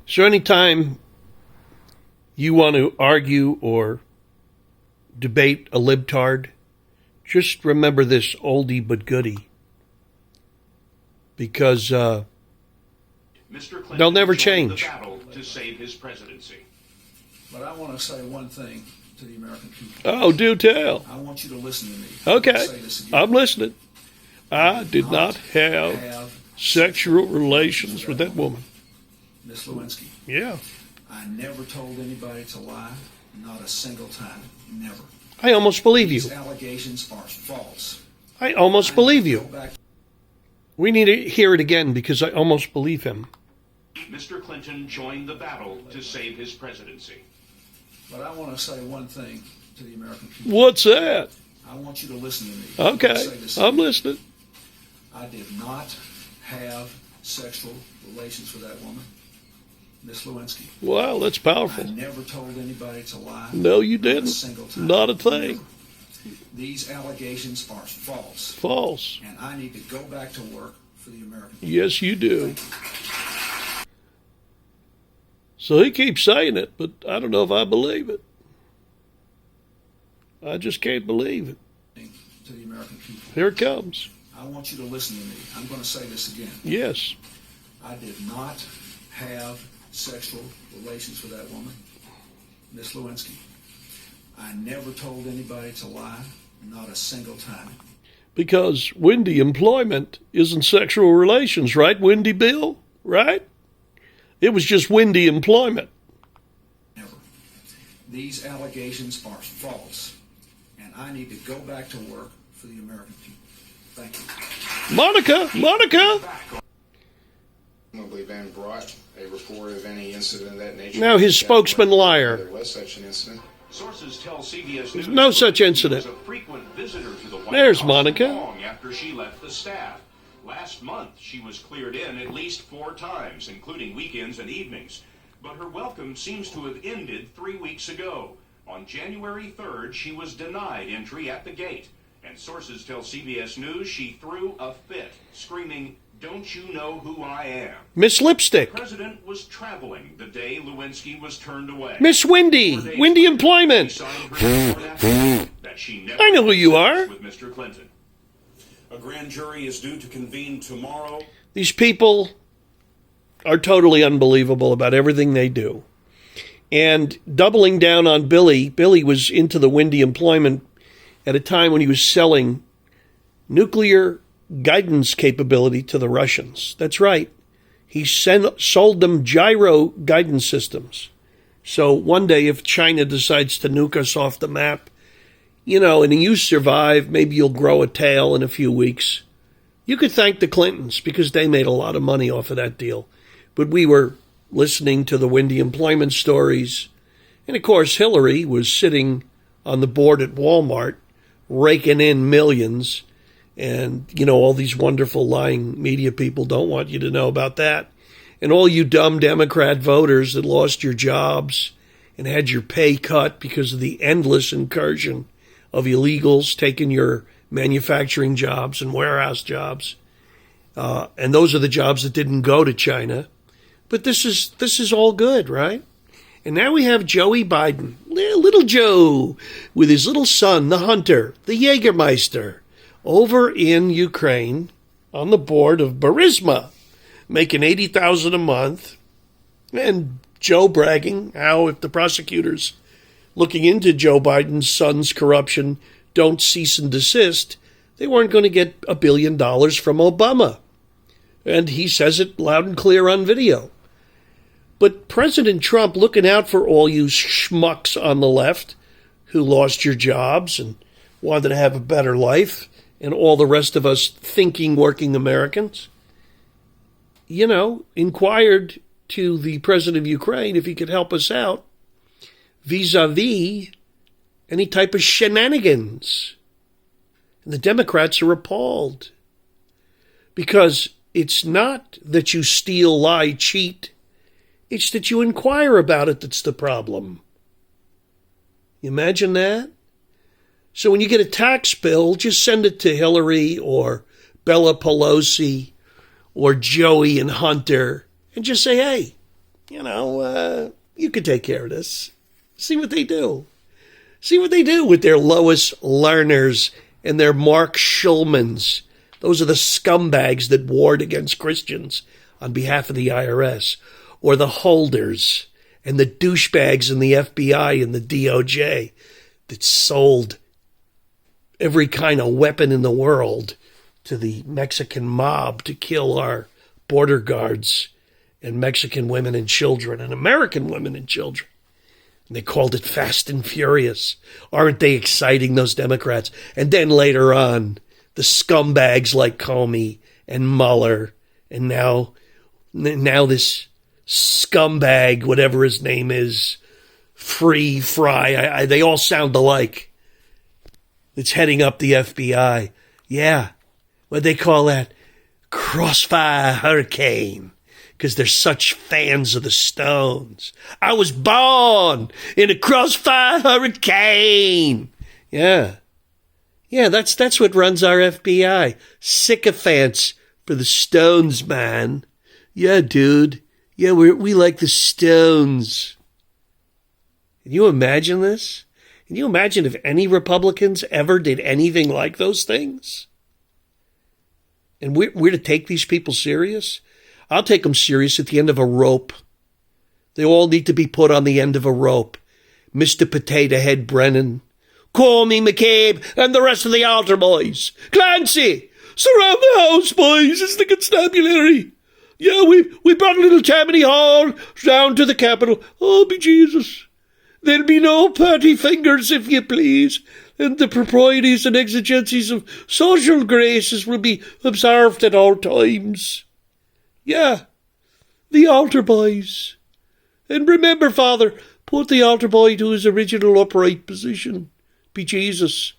So anytime you want to argue or debate a libtard, just remember this oldie but goodie. Because Mr. Clinton they'll never joined change. The battle to save his presidency. But I want to say one thing to the American people. Oh, do tell. I want you to listen to me. Okay, Say this again. I'm listening. I did not have sexual relations with that woman. Miss Lewinsky. Yeah. I never told anybody to lie, not a single time, never. I almost believe you. These allegations are false. I almost believe you. We need to hear it again because I almost believe him. Mr. Clinton joined the battle to save his presidency. But I want to say one thing to the American people. What's that? I want you to listen to me. Okay, Say this I'm again. listening. I did not have sexual relations with that woman, Miss Lewinsky. Wow, that's I powerful. never told anybody to lie. No, you Not a didn't. single time. Not a thing. Never. These allegations are false. False. And I need to go back to work for the American people. Yes, you do. So he keeps saying it, but I don't know if I believe it. I just can't believe it. To the American people. Here it comes. I want you to listen to me. I'm going to say this again. Yes. I did not have sexual relations with that woman, Miss Lewinsky. I never told anybody to lie, not a single time. Because windy employment isn't sexual relations, right, Windy Bill? Right? It was just windy employment. Never. These allegations are false, and I need to go back to work for the American people. Thank you. Monica! Presumably been brought a report of any incident of that nature. Now his spokesman liar. There was such an incident. Sources tell CBS There's News no such she incident. was a frequent visitor to the White There's House Monica. long after she left the staff. Last month, she was cleared in at least 4 times, including weekends and evenings. But her welcome seems to have ended 3 weeks ago. On January 3rd, she was denied entry at the gate. And sources tell CBS News she threw a fit, screaming, "Don't you know who I am?" Miss Lipstick. The president was traveling the day Lewinsky was turned away. Miss Windy. 4 days Windy later, employment. she signed her report affidavit that she never I know who you had are. sex with Mr. Clinton. A grand jury is due to convene tomorrow. These people are totally unbelievable about everything they do. And doubling down on Billy was into the windy employment at a time when he was selling nuclear guidance capability to the Russians. That's right. He sold them gyro guidance systems. So one day if China decides to nuke us off the map, and you survive, maybe you'll grow a tail in a few weeks. You could thank the Clintons because they made a lot of money off of that deal. But we were listening to the windy employment stories. And of course, Hillary was sitting on the board at Walmart, raking in millions. And, all these wonderful lying media people don't want you to know about that. And all you dumb Democrat voters that lost your jobs and had your pay cut because of the endless incursion of illegals taking your manufacturing jobs and warehouse jobs. And those are the jobs that didn't go to China. But this is all good, right? And now we have Joey Biden, little Joe, with his little son, the hunter, the Jägermeister, over in Ukraine on the board of Burisma, making $80,000 a month. And Joe bragging how if the prosecutors looking into Joe Biden's son's corruption don't cease and desist, they weren't going to get $1 billion from Obama. And he says it loud and clear on video. But President Trump looking out for all you schmucks on the left who lost your jobs and wanted to have a better life, and all the rest of us thinking working Americans, inquired to the president of Ukraine if he could help us out vis-a-vis any type of shenanigans. And the Democrats are appalled because it's not that you steal, lie, cheat. It's that you inquire about it that's the problem. You imagine that? So when you get a tax bill, just send it to Hillary or Bella Pelosi or Joey and Hunter and just say, hey, you could take care of this. See what they do. See what they do with their Lois Lerners and their Mark Schulmans. Those are the scumbags that warred against Christians on behalf of the IRS. Or the Holders and the douchebags in the FBI and the DOJ that sold every kind of weapon in the world to the Mexican mob to kill our border guards and Mexican women and children and American women and children. And they called it Fast and Furious. Aren't they exciting, those Democrats? And then later on, the scumbags like Comey and Mueller, and now this scumbag, whatever his name is, Fry, they all sound alike. It's heading up the FBI. Yeah, what they call that? Crossfire Hurricane. Because they're such fans of the Stones. I was born in a crossfire hurricane. Yeah, that's what runs our FBI. Sycophants for the Stones, man. Yeah, dude. Yeah, we like the Stones. Can you imagine this? Can you imagine if any Republicans ever did anything like those things? And we're to take these people serious? I'll take them serious at the end of a rope. They all need to be put on the end of a rope. Mr. Potato Head Brennan, Comey, McCabe, and the rest of the altar boys. Clancy, surround the house, boys. It's the constabulary. Yeah, we brought a little Tammany Hall down to the Capitol. Oh, be Jesus. There'll be no party fingers, if you please, and the proprieties and exigencies of social graces will be observed at all times. Yeah, the altar boys. And remember, Father, put the altar boy to his original upright position. Be Jesus.